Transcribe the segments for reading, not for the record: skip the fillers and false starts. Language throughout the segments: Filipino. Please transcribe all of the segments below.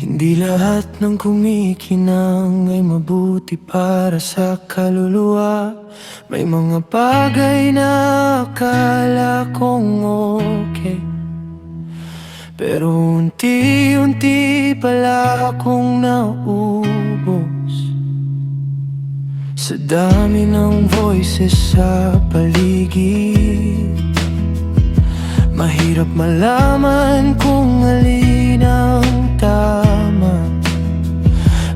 Hindi lahat ng kumikinang ay mabuti para sa kaluluwa. May mga bagay na akala kong okay, pero unti-unti pala akong naubos sa dami ng voices sa paligid. Mahirap malaman kung alin ang tama,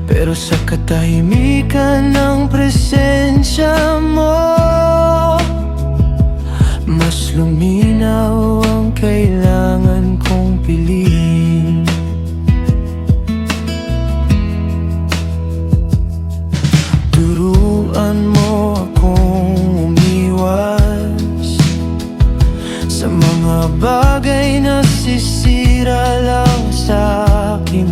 pero sa katahimikan ng presensya mo, mas luminaw ang kailangan kong piliin. Turuan mo akong umiwas sa mga bagay na sisira lang sa akin.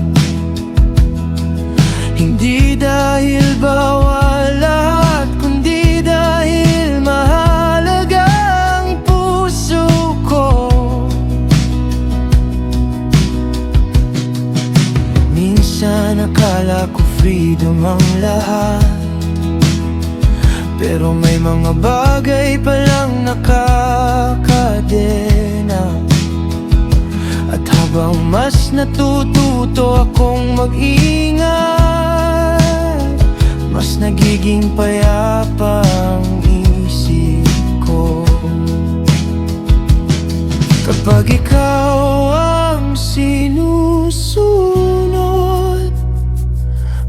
Hindi dahil bawal lahat, kundi dahil mahalaga ang puso ko. Minsan akala ko freedom ang lahat, pero may mga bagay palang nakakadena. At habang mas natututo akong mag-ingat, mas nagiging payapa ang isip ko. Kapag ikaw ang sinusunod,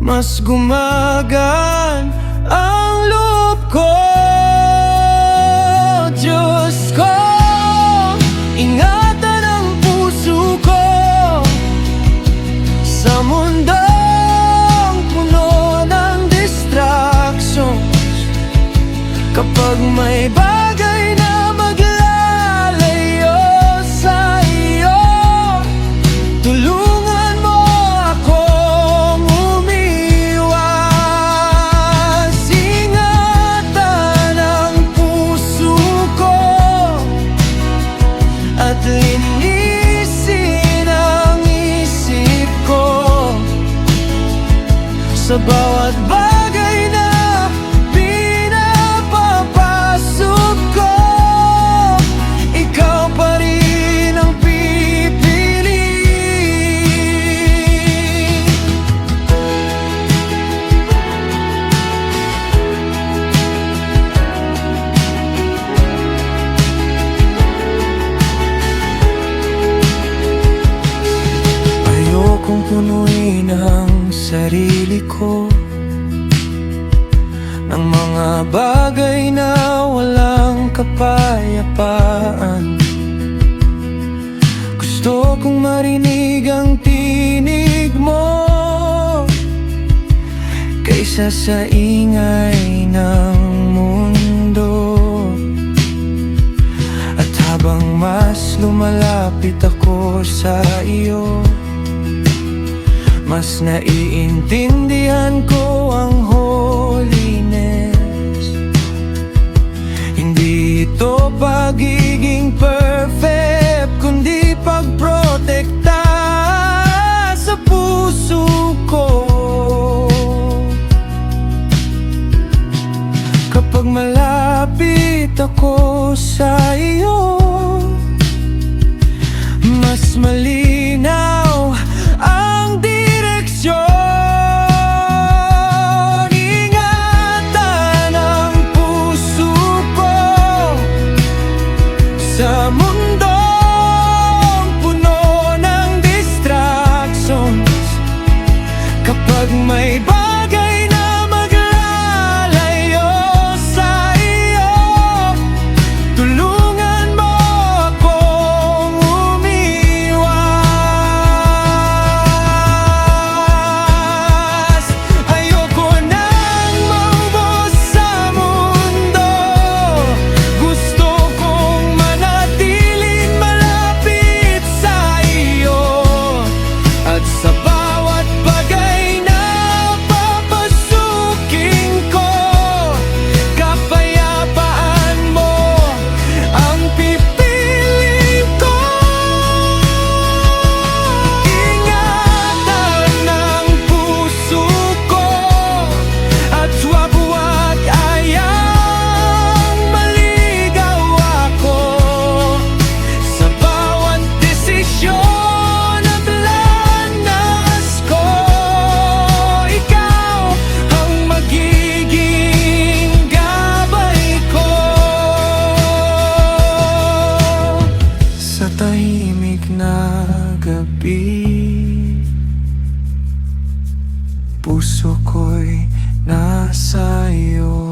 mas gumagaan ang loob ko. Diyos ko, ingatan ang puso ko sa mundong puno ng distractions. Kapag may bagay na maglalayo sa iyo, tulungan mo akong umiwas. Ingatan ang puso ko at linisin ang isip ko sa bawat bagay na pinapapasok ko. Ikaw pa rin ang pipiliin. Ayokong punuin ang sarili ko ng mga bagay na walang kapayapaan. Gusto kong marinig ang tinig mo kaysa sa ingay ng mundo. At habang mas lumalapit ako sa iyo, mas naiintindihan ko ang holiness. Hindi ito pagiging perfect, kundi pagprotekta sa puso ko. Kapag malapit ako sa iyo, mas malinaw ang direksyon. Ingatan ang puso ko sa mundong puno ng distractions. Kapag may bagay na maglalayo sa iyo, tulungan mo akong umiwas. Ayoko nang maubos sa mundo, gusto kong manatiling malapit sa iyo. At sa bawat bagay na puso ko'y nasa iyo.